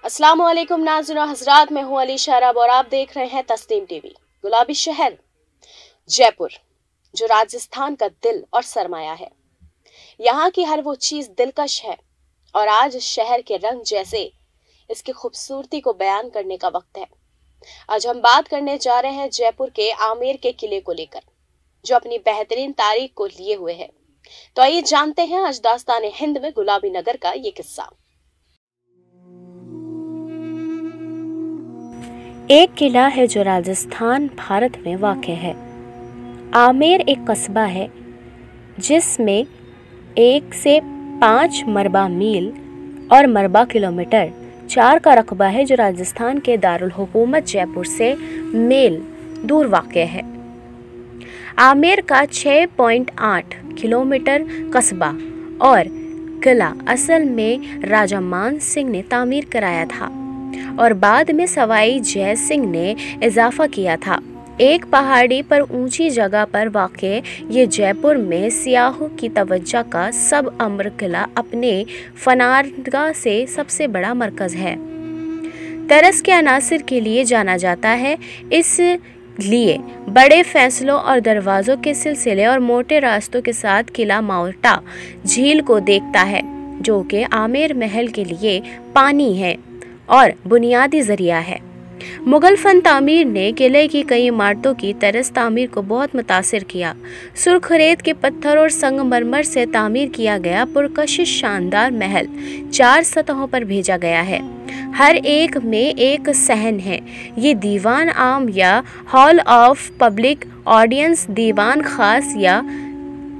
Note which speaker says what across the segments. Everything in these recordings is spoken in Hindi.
Speaker 1: अस्सलाम वालेकुम नाज़रीन और हज़रात, मैं हूं अली शराब और आप देख रहे हैं तस्नीम टीवी। गुलाबी शहर जयपुर, जो राजस्थान का दिल और सरमाया है। यहाँ की हर वो चीज दिलकश है और आज शहर के रंग जैसे इसकी खूबसूरती को बयान करने का वक्त है। आज हम बात करने जा रहे हैं जयपुर के आमेर के किले को लेकर, जो अपनी बेहतरीन तारीख को लिए हुए है। तो आइए जानते हैं आज दास्तान हिंद में गुलाबी नगर का ये किस्सा।
Speaker 2: एक किला है जो राजस्थान भारत में वाक़ है। आमेर एक कस्बा है जिसमें 1 से 5 मरबा मील और मरबा किलोमीटर 4 का रकबा है, जो राजस्थान के दारुल हुकूमत जयपुर से मील दूर वाक़ है। आमेर का 6.8 किलोमीटर कस्बा और किला असल में राजा मान सिंह ने तामीर कराया था और बाद में सवाई जय सिंह ने इजाफा किया था। एक पहाड़ी पर ऊंची जगह पर वाक़े ये जयपुर में सियाहों की तवज्जो का सब अमर किला अपने फनारगाह से सबसे बड़ा मरकज़ है। तरस के अनासिर के लिए जाना जाता है, इसलिए बड़े फैसलों और दरवाज़ों के सिलसिले और मोटे रास्तों के साथ किला माउंटा झील को देखता है, जो कि आमेर महल के लिए पानी है और बुनियादी जरिया है। मुगल फन तामीर ने किले की कई इमारतों की तरस तामीर को बहुत मुतासिर किया। सुर्ख रेत के पत्थर और संगमरमर से तामीर किया गया पुरकशिश शानदार महल 4 सतहों पर भेजा गया है। हर एक में एक सहन है। ये दीवान आम या हॉल ऑफ पब्लिक ऑडियंस, दीवान खास या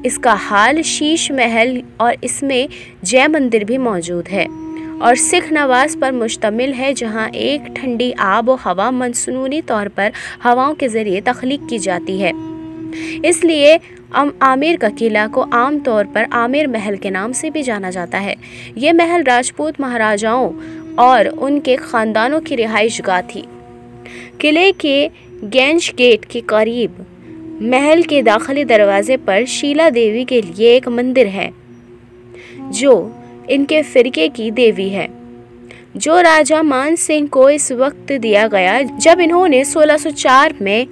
Speaker 2: इसका हाल शीश महल और इसमें जय मंदिर भी मौजूद है और सिख नवाज पर मुश्तमिल है, जहां एक ठंडी आब व हवा मनसूनी तौर पर हवाओं के ज़रिए तख्लीक की जाती है। इसलिए आमेर का किला को आम तौर पर आमेर महल के नाम से भी जाना जाता है। ये महल राजपूत महाराजाओं और उनके ख़ानदानों की रिहाइशगाह थी। किले के गेंज गेट के करीब महल के दाखिली दरवाजे पर शीला देवी के लिए एक मंदिर है, जो इनके फिरके की देवी है, जो राजा मान सिंह को इस वक्त दिया गया जब इन्होंने 1604 में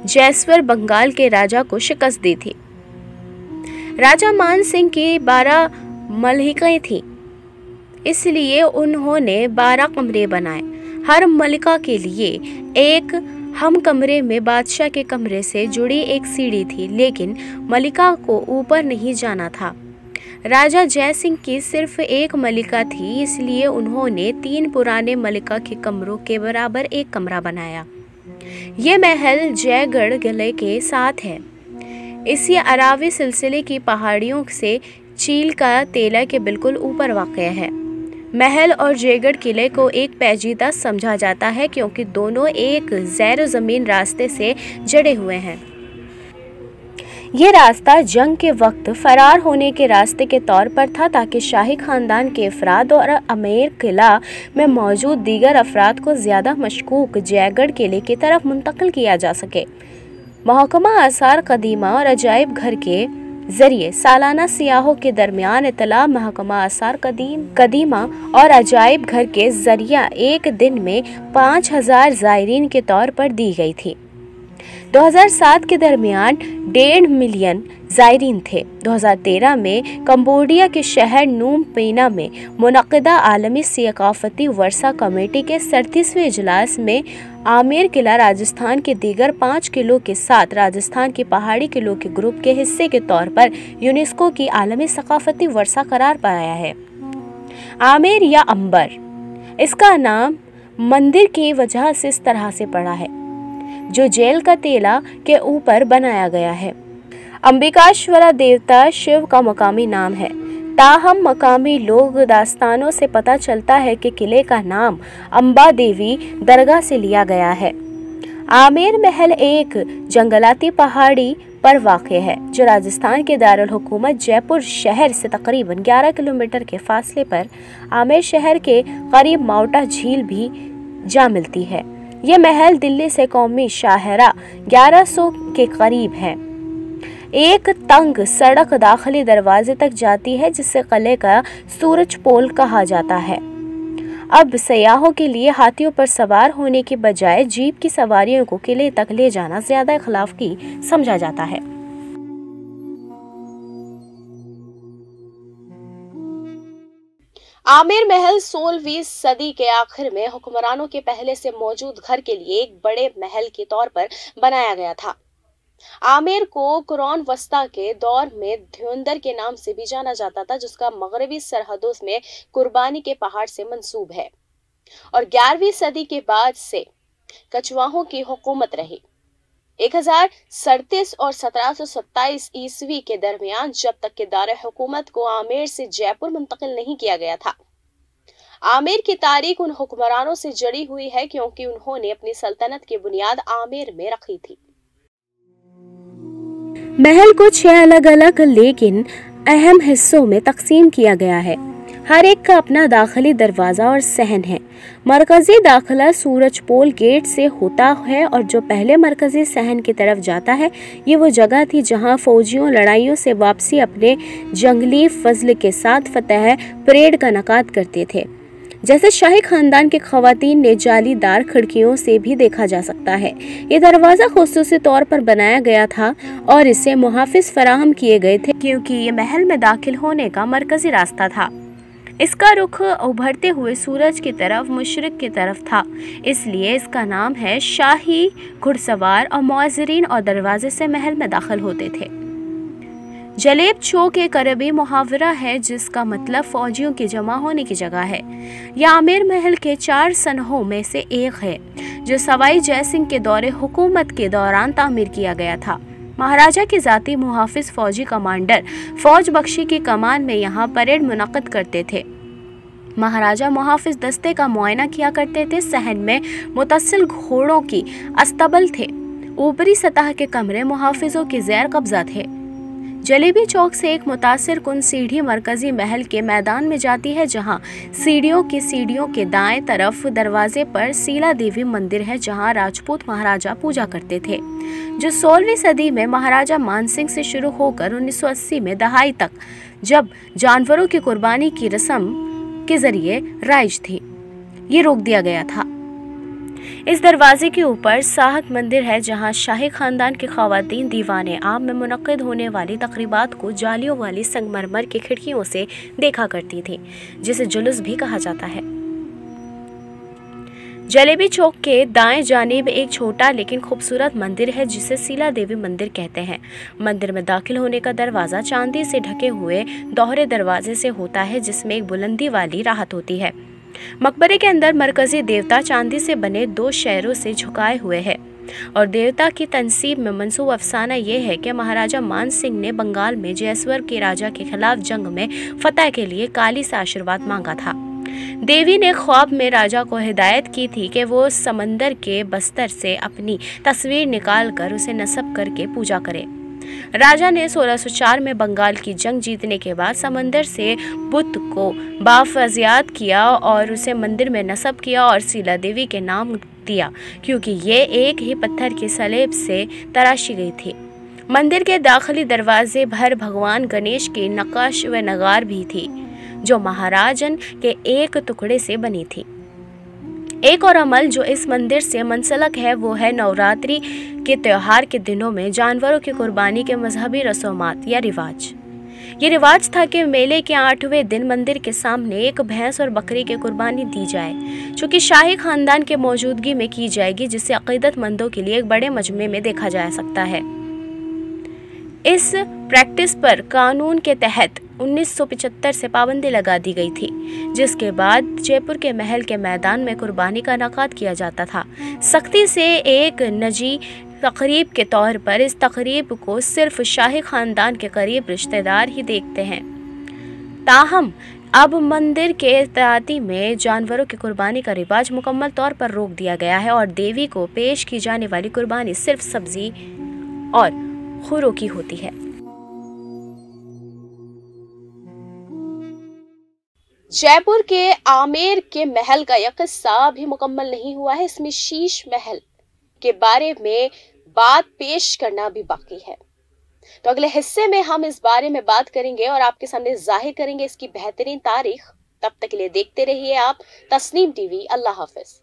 Speaker 2: जैसवर बंगाल के राजा को शिकस्त दी थी। राजा मान सिंह की 12 मलिकाएं थीं, इसलिए उन्होंने 12 कमरे बनाए। हर मलिका के लिए एक हम कमरे में बादशाह के कमरे से जुड़ी एक सीढ़ी थी, लेकिन मलिका को ऊपर नहीं जाना था। राजा जय सिंह की सिर्फ एक मलिका थी, इसलिए उन्होंने 3 पुराने मलिका के कमरों के बराबर एक कमरा बनाया। ये महल जयगढ़ किले के साथ है। इसी अरावी सिलसिले की पहाड़ियों से चील का तेला के बिल्कुल ऊपर वाक़ है। महल और जयगढ़ किले को एक पेचीदा समझा जाता है, क्योंकि दोनों एक ज़ैर ज़मीन रास्ते से जड़े हुए हैं। ये रास्ता जंग के वक्त फरार होने के रास्ते के तौर पर था, ताकि शाही खानदान के अफराद और आमेर किला में मौजूद दीगर अफराद को ज़्यादा मशकूक जयगढ़ किले की तरफ मुंतकिल किया जा सके। महकमा आसार कदीमा और अजायब घर के ज़रिए सालाना सियाहों के दरमियान इतला महकमा आसार कदीमा और अजायब घर के ज़रिए एक दिन में 5000 ज़ायरीन के तौर पर दी गई थी। 2007 के दरमियान 1.5 मिलियन ज़ायरीन थे। 2013 में कंबोडिया के शहर नूम पेना में मुनक़िदा आलमी सक़ाफ़ती वर्सा कमेटी के 37वें इजलास में आमेर किला राजस्थान के दीगर 5 किलों के साथ राजस्थान के पहाड़ी किलों के ग्रुप के हिस्से के तौर पर यूनेस्को की आलमी सक़ाफ़ती वर्सा करार पाया है। आमेर या अंबर, इसका नाम मंदिर की वजह से इस तरह से पड़ा है, जो जेल का तेला के ऊपर बनाया गया है। अंबिकाश्वरा देवता शिव का मकामी नाम है, ताहम मकामी लोग दास्तानों से पता चलता है कि किले का नाम अम्बा देवी दरगाह से लिया गया है। आमेर महल एक जंगलाती पहाड़ी पर वाक़ है, जो राजस्थान के दारुल हुकूमत जयपुर शहर से तकरीबन 11 किलोमीटर के फासले पर आमेर शहर के करीब माउंटा झील भी जा मिलती है। यह महल दिल्ली से कौमी शाहरा 1100 के करीब है। एक तंग सड़क दाखिली दरवाजे तक जाती है, जिसे किले का सूरज पोल कहा जाता है। अब सयाहों के लिए हाथियों पर सवार होने के बजाय जीप की सवारियों को किले तक ले जाना ज्यादा इखलाकी समझा जाता है।
Speaker 1: आमेर महल 16वीं सदी के आखिर में हुक्मरानों के पहले से मौजूद घर के लिए एक बड़े महल के तौर पर बनाया गया था। आमेर को कुरान वस्ता के दौर में ध्योंदर के नाम से भी जाना जाता था, जिसका मगरबी सरहदों में कुर्बानी के पहाड़ से मंसूब है और 11वीं सदी के बाद से कछवाहों की हुकूमत रही। 1037 और 1727 ईस्वी के दरमियान जब तक के दार हुकूमत को आमेर से जयपुर मुंतकिल नहीं किया गया था। आमेर की तारीख उन हुक्मरानों से जड़ी हुई है क्योंकि उन्होंने अपनी सल्तनत की बुनियाद आमेर में रखी थी।
Speaker 2: महल को 6 अलग अलग लेकिन अहम हिस्सों में तकसीम किया गया है। हर एक का अपना दाखिली दरवाजा और सहन है। मरकजी दाखिला सूरज पोल गेट से होता है और जो पहले मरकजी सहन की तरफ जाता है, ये वो जगह थी जहां फौजियों लड़ाइयों से वापसी अपने जंगली फजल के साथ फतह परेड का इनेकाद करते थे। जैसे शाही खानदान के खवातीन ने जालीदार खिड़कियों से भी देखा जा सकता है। ये दरवाज़ा खुसूसी तौर पर बनाया गया था और इसे मुहाफिज फराहम किए गए थे क्योंकि ये महल में दाखिल होने का मरकजी रास्ता था। इसका रुख उभरते हुए सूरज की तरफ मशरिक की तरफ था, इसलिए इसका नाम है। शाही घुड़सवार और मुअज्जिरीन और दरवाजे से महल में दाखिल होते थे। जलेब चौक एक अरबी मुहावरा है जिसका मतलब फौजियों के जमा होने की जगह है। यह आमेर महल के 4 सनहों में से एक है जो सवाई जयसिंह के दौरे हुकूमत के दौरान तामीर किया गया था। महाराजा के जाती मुहाफिज फौजी कमांडर फौज बख्शी की कमान में यहाँ परेड मुनक्किद करते थे। महाराजा मुहाफिज दस्ते का मुआयना किया करते थे। सहन में मुतस्सिल घोड़ों की अस्तबल थे। ऊपरी सतह के कमरे मुहाफिजों के ज़ेर कब्जा थे। जलेबी चौक से एक मुतासिर कुन सीढ़ी मरकजी महल के मैदान में जाती है, जहां सीढ़ियों के दाएं तरफ दरवाजे पर सीला देवी मंदिर है, जहां राजपूत महाराजा पूजा करते थे, जो 16वीं सदी में महाराजा मानसिंह से शुरू होकर 1980 में दहाई तक, जब जानवरों की कुर्बानी की रस्म के जरिए राइज थी, ये रोक दिया गया था। इस दरवाजे के ऊपर साहत मंदिर है, जहां शाही खानदान के खवातीन दीवाने आम में मुनक्किद होने वाली तकरीबात को जालियों वाली संगमरमर की खिड़कियों से देखा करती थी, जिसे जुलूस भी कहा जाता है। जलेबी चौक के दाएं जानिब एक छोटा लेकिन खूबसूरत मंदिर है जिसे सीला देवी मंदिर कहते हैं। मंदिर में दाखिल होने का दरवाज़ा चांदी से ढके हुए दोहरे दरवाजे से होता है, जिसमें एक बुलंदी वाली राहत होती है। मकबरे के अंदर मरकजी देवता चांदी से बने 2 शेरों से झुकाए हुए है और देवता की तनसीब में मंसूब अफसाना यह है कि महाराजा मान सिंह ने बंगाल में जयसवर के राजा के खिलाफ जंग में फतह के लिए काली से आशीर्वाद मांगा था। देवी ने ख्वाब में राजा को हिदायत की थी कि वो समंदर के बस्तर से अपनी तस्वीर निकाल कर उसे नस्ब करके पूजा करे। राजा ने 1604 में बंगाल की जंग जीतने के बाद समंदर से बुत को बाफजियात किया और उसे मंदिर में नस्ब किया और सीला देवी के नाम दिया, क्योंकि ये एक ही पत्थर की सलेब से तराशी गई थी। मंदिर के दाखिली दरवाजे भर भगवान गणेश की नक्काश व नगार भी थी, जो महाराजन के एक टुकड़े से बनी थी। एक और अमल जो इस मंदिर से मंसलक है वो है नवरात्रि के त्योहार के दिनों में जानवरों की कुर्बानी के मजहबी रस्मात या रिवाज। ये रिवाज था कि मेले के 8वें दिन मंदिर के सामने एक भैंस और बकरी की कुर्बानी दी जाए, जो कि शाही खानदान के मौजूदगी में की जाएगी, जिसे अकीदतमंदों के लिए एक बड़े मजमे में देखा जा सकता है। इस प्रैक्टिस पर कानून के तहत 1975 से पाबंदी लगा दी गई थी, जिसके बाद जयपुर के महल के मैदान में कुर्बानी का इनेकाद किया जाता था। सख्ती से एक निजी तकरीब के तौर पर इस तकरीब को सिर्फ शाही खानदान के करीब रिश्तेदार ही देखते हैं। ताहम अब मंदिर के एहतियाती में जानवरों की कुर्बानी का रिवाज मुकम्मल तौर पर रोक दिया गया है और देवी को पेश की जाने वाली कुर्बानी सिर्फ सब्जी और खुरों की होती है।
Speaker 1: जयपुर के आमेर के महल का यह किस्सा अभी मुकम्मल नहीं हुआ है। इसमें शीश महल के बारे में बात पेश करना भी बाकी है। तो अगले हिस्से में हम इस बारे में बात करेंगे और आपके सामने जाहिर करेंगे इसकी बेहतरीन तारीख तब तक के लिए देखते रहिए आप तस्नीम टीवी। अल्लाह हाफिज।